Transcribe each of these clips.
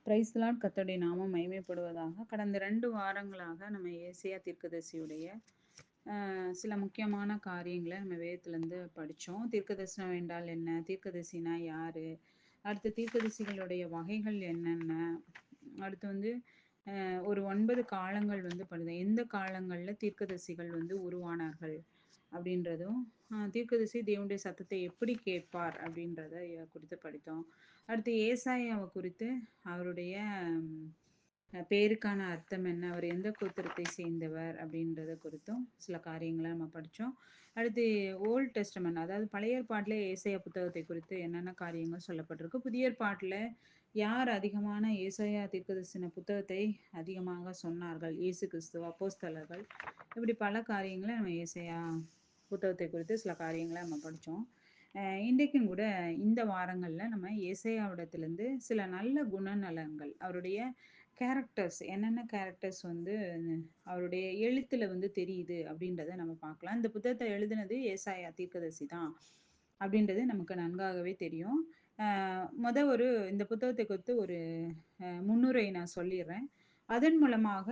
Price Lord. கர்த்தருடைய நாமம் மகிமைப்படுவதாக. கடந்த 2 வாரங்களாக நம்ம ஏசாயா தீர்க்கதரிசியுடைய சில முக்கியமான காரியங்கள நம்ம வேதத்திலேருந்து படிச்சோம். தீர்க்கதரிசனம் என்றால் என்ன? தீர்க்கதரிசினா யாரு? அடுத்து தீர்க்கதரிசிகளுடைய வகைகள் என்னென்ன? அடுத்து வந்து ஒரு 9 காலங்கள் வந்து படுது. எந்த காலங்கள்ல தீர்க்கதரிசிகள் வந்து உருவானார்கள் அப்படின்றதும், தீர்க்கதரிசி தேவனுடைய சத்தத்தை எப்படி கேட்பார் அப்படின்றத குறித்து படித்தோம். அடுத்து ஏசாயாவ குறித்து அவருடைய பேருக்கான அர்த்தம் என்ன? அவர் எந்த கோத்திரத்தை சேர்ந்தவர்? அப்படின்றத குறித்தும் சில காரியங்கள நம்ம படிச்சோம். அடுத்து ஓல்ட் டெஸ்டமெண்ட், அதாவது பழைய ஏற்பாட்டுல ஏசாயா புத்தகத்தை குறித்து என்னென்ன காரியங்கள் சொல்லப்பட்டிருக்கு? புதிய ஏற்பாட்டுல யார் அதிகமான ஏசாயா தீர்க்கதரிசன புத்தகத்தை அதிகமாக சொன்னார்கள்? இயேசு கிறிஸ்து, அப்போஸ்தலர்கள், இப்படி பல காரியங்கள நம்ம ஏசாயா புத்தகத்தை குறித்து சில காரியங்கள நம்ம படிச்சோம். இன்றைக்கும் கூட இந்த வாரங்கள்ல நம்ம ஏசாயாவிடத்திலிருந்து சில நல்ல குணநலங்கள், அவருடைய கேரக்டர்ஸ், என்னென்ன கேரக்டர்ஸ் வந்து அவருடைய எழுத்துல வந்து தெரியுது அப்படின்றத நம்ம பார்க்கலாம். இந்த புத்தகத்தை எழுதினது ஏசாயா தீர்க்கதரிசி தான் அப்படின்றது நமக்கு நன்காகவே தெரியும். இந்த புத்தகத்தை குறித்து ஒரு முன்னுரை நான் சொல்லிடுறேன். அதன் மூலமாக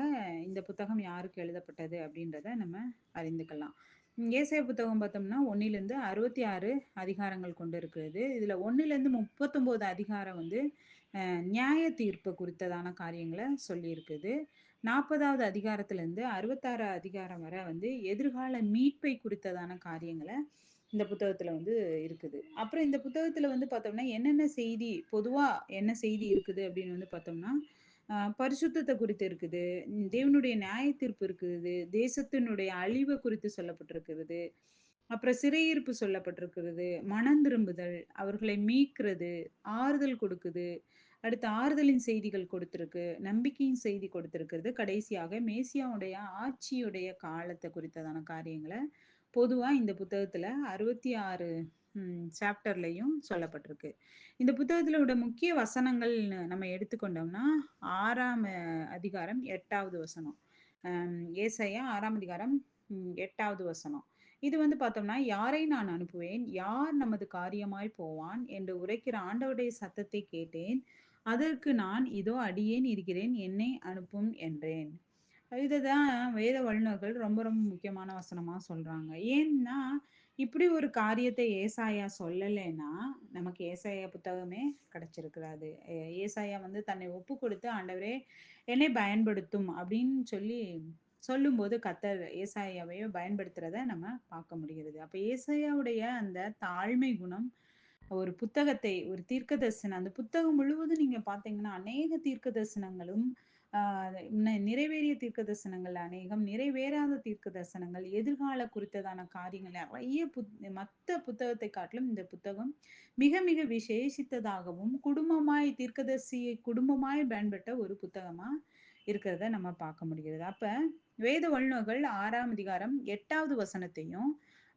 இந்த புத்தகம் யாருக்கு எழுதப்பட்டது அப்படின்றத நம்ம அறிந்துக்கலாம். ஏசாயா புத்தகம் பார்த்தோம்னா 1லிருந்து 66 அதிகாரங்கள் கொண்டு இருக்கிறது. இதுல 1லிருந்து 39 அதிகாரம் வந்து நியாய தீர்ப்பு குறித்ததான காரியங்கள சொல்லியிருக்குது. 40வது அதிகாரத்திலிருந்து 66 அதிகாரம் வரை வந்து எதிர்கால மீட்பை குறித்ததான காரியங்கள இந்த புத்தகத்துல வந்து இருக்குது. அப்புறம் இந்த புத்தகத்துல வந்து பார்த்தோம்னா, என்னென்ன செய்தி, பொதுவா என்ன செய்தி இருக்குது அப்படின்னு வந்து பார்த்தோம்னா, பரிசுத்தத்த குறித்து இருக்குது. தேவனுடைய நியாய தீர்ப்பு இருக்குது. தேசத்தினுடைய அழிவு குறித்து சொல்லப்பட்டிருக்கிறது. அப்புறம் சிறையிருப்பு சொல்லப்பட்டிருக்கிறது. மனம் திரும்புதல், அவர்களை மீட்கிறது, ஆறுதல் கொடுக்குது. அடுத்து ஆறுதலின் செய்திகள் கொடுத்திருக்கு. நம்பிக்கையின் செய்தி கொடுத்திருக்கிறது. கடைசியாக மேசியாவுடைய ஆட்சியுடைய காலத்த குறித்ததான காரியங்கள பொதுவா இந்த புத்தகத்துல 66 சாப்டர்லயும் சொல்லப்பட்டிருக்கு. இந்த புத்தகத்துல உள்ள முக்கிய வசனங்கள்னு நம்ம எடுத்துக்கொண்டோம்னா, 6ஆம் அதிகாரம் 8வது வசனம். ஏசாயா 6ஆம் அதிகாரம் 8வது வசனம். இது வந்து பார்த்தோம்னா, "யாரை நான் அனுப்புவேன்? யார் நமது காரியமாய் போவான்? என்று உரைக்கிற ஆண்டவருடைய சத்தத்தை கேட்டேன். அதற்கு நான், இதோ அடியேன் இருக்கிறேன், என்னை அனுப்பும் என்றேன்." இதுதான் வேத வல்லுனர்கள் ரொம்ப ரொம்ப முக்கியமான வசனமா சொல்றாங்க. ஏன்னா, இப்படி ஒரு காரியத்தை ஏசாயா சொல்லலைன்னா, நமக்கு ஏசாயா புத்தகமே கிடைச்சிருக்காது. ஏசாயா வந்து தன்னை ஒப்புக்கொடுத்து, "ஆண்டவரே என்னை பயன்படுத்தும்" அப்படின்னு சொல்லும்போது கர்த்தர் ஏசாயாவையும் பயன்படுத்துறத நம்ம பார்க்க முடிகிறது. அப்ப ஏசாயாவுடைய அந்த தாழ்மை குணம், ஒரு புத்தகத்தை, ஒரு தீர்க்க தரிசனம், அந்த புத்தகம் முழுவதும் நீங்க பார்த்தீங்கன்னா, அநேக தீர்க்க தரிசனங்களும், ஆ நிறைவேறிய தீர்க்க தரிசனங்கள் அநேகம், நிறைவேறாத தீர்க்க தரிசனங்கள், எதிர்கால குறித்ததான காரியங்கள் நெறைய மத்த புத்தகத்தை காட்டிலும் இந்த புத்தகம் மிக மிக விசேஷித்ததாகவும், தீர்க்கதரிசியை குடும்பமாய் பயன்பட்ட ஒரு புத்தகமா இருக்கிறத நம்ம பார்க்க முடிகிறது. அப்ப வேத வல்லுனர்கள் 6ஆம் அதிகாரம் 8வது வசனத்தையும்,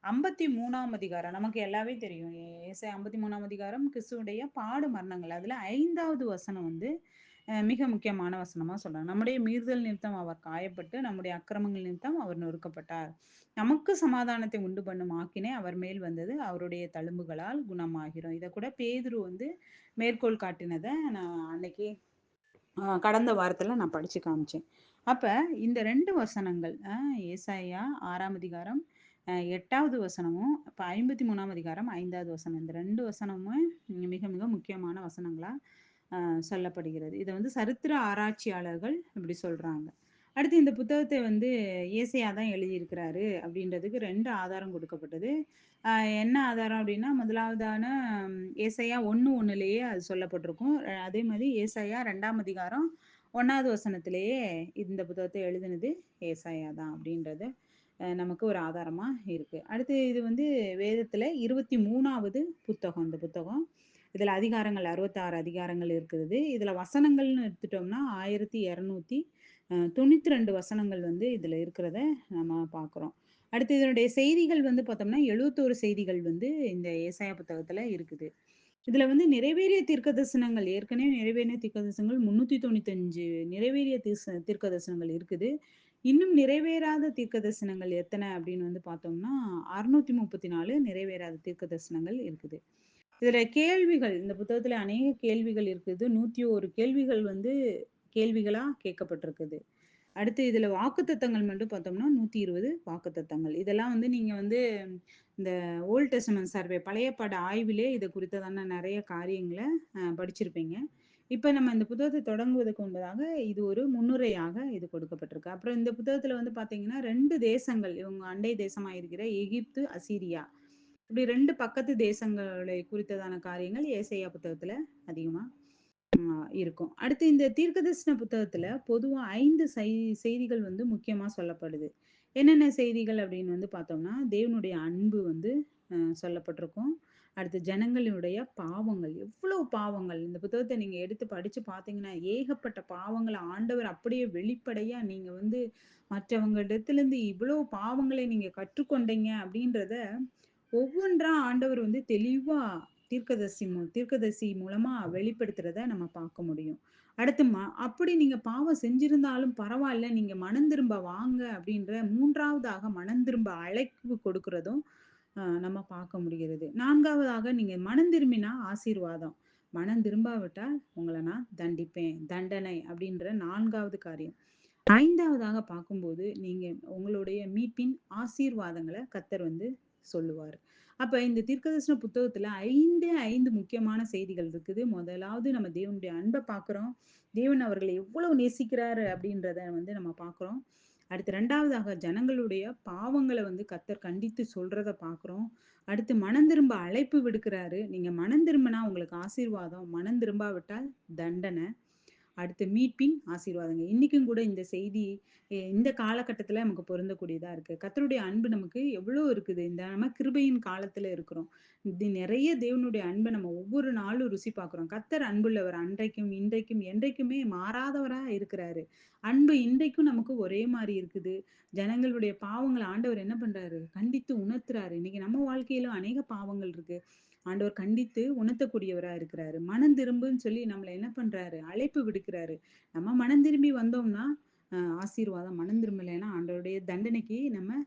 53ஆம் அதிகாரம் நமக்கு எல்லாமே தெரியும். ஏசாயா 53ஆம் அதிகாரம் கிறிஸ்துவுடைய பாடு மரணங்கள். அதுல 5வது வசனம் வந்து மிக முக்கியமான வசனமா சொல்றாங்க. "நம்முடைய மீறுதல் நிமித்தம் அவர் காயப்பட்டு, நம்முடைய அக்கிரமங்கள் நிமித்தம் அவர் நொறுக்கப்பட்டார். நமக்கு சமாதானத்தை உண்டு பண்ணும் ஆக்கினை அவர் மேல் வந்தது. அவருடைய தழும்புகளால் குணமாகிறோம்." இத கூட பேதுரு வந்து மேற்கோள் காட்டினத நான் அன்னைக்கு கடந்த வாரத்துல நான் படிச்சு காமிச்சேன். அப்ப இந்த 2 வசனங்கள், ஏசாயா 6ஆம் அதிகாரம் 8வது வசனமும், இப்ப 53ஆம் அதிகாரம் 5வது வசனம், இந்த 2 வசனமும் மிக மிக முக்கியமான வசனங்களா சொல்லப்படுகிறது. இத வந்து சரித்திர ஆராய்ச்சியாளர்கள் இப்படி சொல்றாங்க. அடுத்து இந்த புத்தகத்தை வந்து ஏசாயா தான் எழுதியிருக்கிறாரு அப்படின்றதுக்கு 2 ஆதாரம் கொடுக்கப்பட்டது. அ என்ன ஆதாரம் அப்படின்னா, முதலாவதான ஏசாயா 1:1லேயே அது சொல்லப்பட்டிருக்கும். அதே மாரி ஏசாயா 2ஆம் அதிகாரம் 1வது வசனத்திலேயே இந்த புத்தகத்தை எழுதினது ஏசாயா தான் அப்படின்றது நமக்கு ஒரு ஆதாரமா இருக்கு. அடுத்து இது வந்து வேதத்துல 23வது புத்தகம் இந்த புத்தகம். இதுல அதிகாரங்கள் 66 அதிகாரங்கள் இருக்குது. இதுல வசனங்கள்னு எடுத்துட்டோம்னா 1292 வசனங்கள் வந்து இதுல இருக்கிறத நம்ம பார்க்குறோம். அடுத்து இதனுடைய செய்திகள் வந்து பார்த்தோம்னா 71 செய்திகள் வந்து இந்த ஏசாயா புத்தகத்துல இருக்குது. இதுல வந்து நிறைவேறிய தீர்க்கதரிசனங்கள், ஏற்கனவே நிறைவேறிய தீர்க்கதரிசனங்கள் 395 நிறைவேறிய தீர்க்கதரிசனங்கள் இருக்குது. இன்னும் நிறைவேறாத தீர்க்கதரிசனங்கள் எத்தன அப்படின்னு வந்து பார்த்தோம்னா, 634 நிறைவேறாத தீர்க்கதரிசனங்கள் இருக்குது. இதுல கேள்விகள் இந்த புத்தகத்துல அநேக கேள்விகள் இருக்குது. 101 கேள்விகள் வந்து கேள்விகளா கேட்கப்பட்டிருக்குது. அடுத்து இதுல வாக்குத்தத்தங்கள் மட்டும் பார்த்தோம்னா, 120 வாக்குத்தத்தங்கள். இதெல்லாம் வந்து நீங்க வந்து இந்த ஓல்ட் டெஸ்டமென்ட் சர்வே பழைய ஏற்பாடு ஆய்விலே இது குறித்ததான நெறைய காரியங்கள படிச்சிருப்பீங்க. இப்ப நம்ம இந்த புத்தகத்த தொடங்குவதற்கு முன்பதாக, இது ஒரு முன்னுரையாக இது கொடுக்கப்பட்டிருக்கு. அப்புறம் இந்த புத்தகத்துல வந்து பார்த்தீங்கன்னா, 2 தேசங்கள் இவங்க அண்டை தேசமா இருக்கிற எகிப்து, அசீரியா. இப்படி 2 பக்கத்து தேசங்களை குறித்ததான காரியங்கள் ஏசாயா புத்தகத்துல அதிகமா இருக்கும். அடுத்து இந்த தீர்க்கதரிசன புத்தகத்துல பொதுவா 5 செய்திகள் வந்து முக்கியமா சொல்லப்படுது. என்னென்ன செய்திகள் அப்படின்னு வந்து பார்த்தோம்னா, தேவனுடைய அன்பு வந்து சொல்லப்பட்டிருக்கும். அடுத்து ஜனங்களுடைய பாவங்கள், எவ்வளவு பாவங்கள். இந்த புத்தகத்த நீங்க எடுத்து படிச்சு பார்த்தீங்கன்னா, ஏகப்பட்ட பாவங்கள ஆண்டவர் அப்படியே வெளிப்படையா நீங்க வந்து மற்றவங்களிடத்திலிருந்து இவ்வளவு பாவங்களை நீங்க கற்றுக்கொண்டீங்க அப்படின்றத ஒவ்வொன்றா ஆண்டவர் வந்து தெளிவா தீர்க்கதரிசி மூலமா வெளிப்படுத்துறத நம்ம பார்க்க முடியும். அடுத்து அப்படி நீங்க பாவம் செஞ்சிருந்தாலும் பரவால்ல, நீங்க மனம் திரும்ப வாங்க அப்படின்ற 3வதாக மனம் திரும்ப அழைப்பு கொடுக்கிறதும் நம்ம பார்க்க முடிகிறது. 4வதாக நீங்க மனம் திரும்பினா ஆசீர்வாதம். மனம் திரும்பாவிட்டால் உங்கள நான் தண்டிப்பேன். தண்டனை அப்படின்ற 4வது காரியம். 5வதாக பார்க்கும்போது, நீங்க உங்களுடைய மீட்பின் ஆசீர்வாதங்கள கர்த்தர் வந்து சொல்லுவாரு. அப்ப இந்த தீர்க்கதரிசன புத்தகத்துல 5 முக்கியமான செய்திகள் இருக்குது. முதலாவது நம்ம தேவனுடைய அன்ப பார்க்கிறோம். தேவன் அவர்களை எவ்வளவு நேசிக்கிறாரு அப்படின்றத வந்து நம்ம பார்க்கிறோம். அடுத்து 2வதாக ஜனங்களுடைய பாவங்கள வந்து கர்த்தர் கண்டித்து சொல்றத பார்க்கிறோம். அடுத்து மனம் திரும்ப அழைப்பு விடுக்கிறாரு. நீங்க மனம் திரும்பினா உங்களுக்கு ஆசீர்வாதம். மனம் திரும்பாவிட்டால் தண்டனை. அடுத்து மீட்பின் ஆசீர்வாதங்க. இன்னைக்கும் கூட இந்த செய்தி இந்த காலகட்டத்துல நமக்கு பொருந்தக்கூடியதா இருக்கு. கர்த்தருடைய அன்பு நமக்கு எவ்வளோ இருக்குது. இந்த நம்ம கிருபையின் காலத்துல இருக்கிறோம். இது நெறைய தேவனுடைய அன்ப நம்ம ஒவ்வொரு நாளும் ருசி பார்க்கிறோம். கர்த்தர் அன்புள்ளவர். அன்றைக்கும், இன்றைக்கும், என்றைக்குமே மாறாதவரா இருக்கிறாரு. அன்பு இன்றைக்கும் நமக்கு ஒரே மாரி இருக்குது. ஜனங்களுடைய பாவங்கள ஆண்டவர் என்ன பண்றாரு? கண்டித்து உணர்த்துறாரு. இன்னைக்கு நம்ம வாழ்க்கையிலும் அநேக பாவங்கள் இருக்கு. ஆண்டவர் கண்டித்து உணர்த்தக்கூடியவரா இருக்கிறாரு. மனம் திரும்புன்னு சொல்லி நம்மள என்ன பண்றாரு? அழைப்பு விடுக்கிறாரு. நம்ம மனம் திரும்பி வந்தோம்னா, ஆசீர்வாதம். மனம் திரும்பலைன்னா ஆண்டவருடைய தண்டனைக்கு நம்ம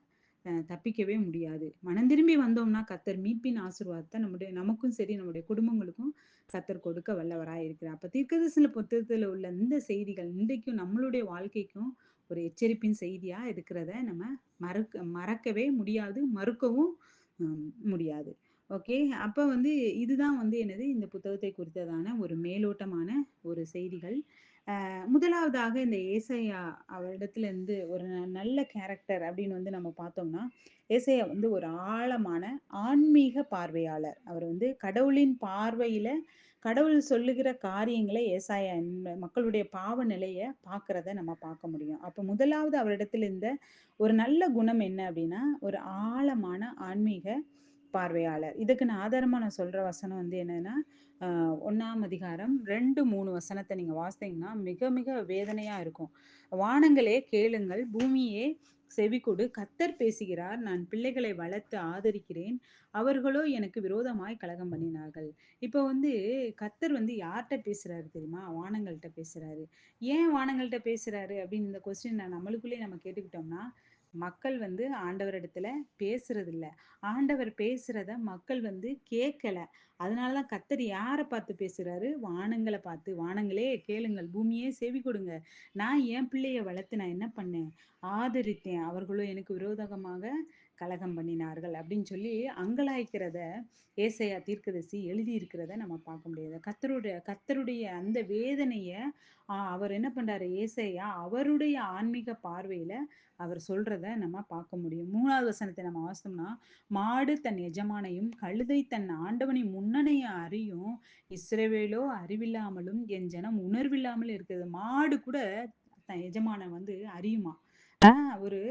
தப்பிக்கவே முடியாது. மனம் திரும்பி வந்தோம்னா, கர்த்தர் மீட்பின் ஆசீர்வாதத்த நமக்கும் சரி, நம்முடைய குடும்பங்களுக்கும் கர்த்தர் கொடுக்க வல்லவராய் இருக்கிறார். அப்ப தீர்க்கதரிசன புத்தகத்துல உள்ள இந்த செய்திகள் இன்றைக்கும் நம்மளுடைய வாழ்க்கைக்கும் ஒரு எச்சரிப்பின் செய்தியா இருக்கிறத நம்ம மறக்கவே முடியாது. மறுக்கவும் முடியாது. ஓகே. அப்ப வந்து இதுதான் வந்து என்னது இந்த புத்தகத்தை குறித்ததான ஒரு மேலோட்டமான ஒரு செய்திகள். முதலாவதாக இந்த ஏசாயா அவரிடத்திலிருந்து ஒரு நல்ல கேரக்டர் அப்படின்னு வந்து நம்ம பார்த்தோம்னா, ஏசாயா வந்து ஒரு ஆழமான ஆன்மீக பார்வையாளர். அவர் வந்து கடவுளின் பார்வையில கடவுள் சொல்லுகிற காரியங்கள ஏசாயா மக்களுடைய பாவ நிலைய பார்க்கிறத நம்ம பார்க்க முடியும். அப்ப முதலாவது அவரிடத்தில் இருந்த ஒரு நல்ல குணம் என்ன அப்படின்னா, ஒரு ஆழமான ஆன்மீக பார்வையாளர். இதுக்கு நான் ஆதாரமா நான் சொல்ற வசனம் வந்து என்னன்னா, 1ஆம் அதிகாரம் 2, 3 வசனத்த நீங்க வாசித்தீங்கன்னா, மிக மிக வேதனையா இருக்கும். "வானங்களே கேளுங்கள், பூமியே செவிகொடு, கர்த்தர் பேசுகிறார். நான் பிள்ளைகளை வளர்த்து ஆதரிக்கிறேன். அவர்களோ எனக்கு விரோதமாய் கலகம் பண்ணினார்கள்." இப்போ வந்து கர்த்தர் வந்து யார்ட்ட பேசுறாரு தெரியுமா? வானங்கள்ட்ட பேசுறாரு. ஏன் வானங்கள்ட்ட பேசுறாரு அப்படின்னு இந்த கொஸ்டின் நம்மளுக்குள்ளயே நம்ம கேட்டுக்கிட்டோம்னா, மக்கள் வந்து ஆண்டவரிடத்துல பேசுறதில்ல. ஆண்டவர் பேசுறத மக்கள் வந்து கேட்கல. அதனால தான் கர்த்தர் யார பார்த்து பேசுறாரு? வானங்கள பார்த்து. "வானங்களே கேளுங்கள், பூமியே செவி கொடுங்க. நான் என் பிள்ளைய வளர்த்து நான் என்ன பண்ணேன்? ஆதரித்தேன். அவர்களோ எனக்கு விரோதமாக கலகம் பண்ணினார்கள்." அப்படின்னு சொல்லி அங்கலாய்க்கிறத ஏசாயா தீர்க்கதரிசி எழுதியிருக்கிறத நம்ம பார்க்க முடியாது. கர்த்தருடைய அந்த வேதனைய அவர் என்ன பண்றாரு? ஏசாயா அவருடைய ஆன்மீக பார்வையில அவர் சொல்றத நம்ம பார்க்க முடியும். 3வது வசனத்த நம்ம வாசித்தோம்னா, "மாடு தன் எஜமானையும், கழுதை தன் ஆண்டவனின் முன்னணைய அறியும். இஸ்ரவேலோ அறிவில்லாமலும், என் ஜனம் உணர்வில்லாமல் இருக்கிறது." மாடு கூட தன் எஜமான வந்து அறியுமாம். ஒரு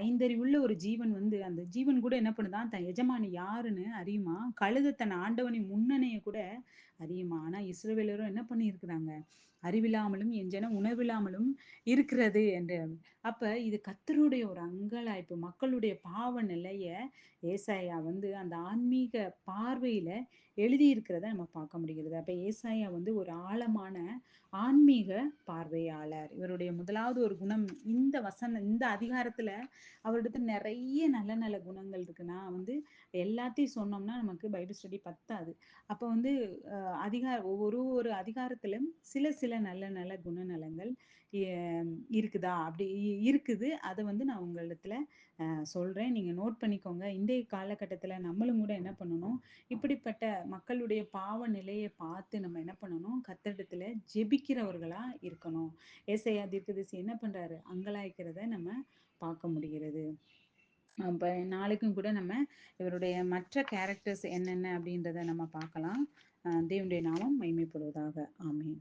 ஐந்தறிவுள்ள ஒரு ஜீவன் வந்து அந்த ஜீவன் கூட என்ன பண்ணுதாம்? தன் எஜமானி யாருன்னு அறியுமாம். கழுதை தன் ஆண்டவனின் முன்னணைய கூட அறியுமாம். ஆனா இஸ்ரவேலரும் என்ன பண்ணியிருக்கிறாங்க? அறிவில்லாமலும் என் ஜனம் உணவில்லாமலும் இருக்கிறது என்று. அப்ப இது கர்த்தருடைய ஒரு அங்கலாய்ப்பு. மக்களுடைய பாவ நிலைய ஏசாயா வந்து அந்த ஆன்மீக பார்வையில எழுதியிருக்கிறத நம்ம பார்க்க முடிகிறது. அப்ப ஏசாயா வந்து ஒரு ஆழமான ஆன்மீக பார்வையாளர். இவருடைய முதலாவது ஒரு குணம் இந்த அதிகாரத்துல அவரிடத்துல நெறைய நல்ல நல்ல குணங்கள் இருக்கு. நான் வந்து எல்லாத்தையும் சொன்னோம்னா நமக்கு பைபிள் ஸ்டடி பத்தாது. அப்ப வந்து ஒரு அதிகாரத்திலும் சில சில நல்ல நல்ல குணநலங்கள் எ இருக்குதா? அப்படி இருக்குது. அத வந்து நான் உங்களிடத்துல சொல்றேன். நீங்க நோட் பண்ணிக்கோங்க. இன்றைய காலகட்டத்தில நம்மளும் கூட என்ன பண்ணணும், இப்படிப்பட்ட மக்களுடைய பாவ நிலைய பார்த்து நம்ம என்ன பண்ணணும், கர்த்தரிடத்தில ஜெபிக்கிறவர்களா இருக்கணும். ஏசாயா தீர்க்கதரிசி என்ன பண்றாரு? அங்கலாய்க்கிறத நம்ம பார்க்க முடிகிறது. அப்ப நாளைக்கும் கூட நம்ம இவருடைய மற்ற கேரக்டர்ஸ் என்னென்ன அப்படின்றத நம்ம பார்க்கலாம். தேவனுடைய நாமம் மகிமைப்படுவதாக. ஆமென்.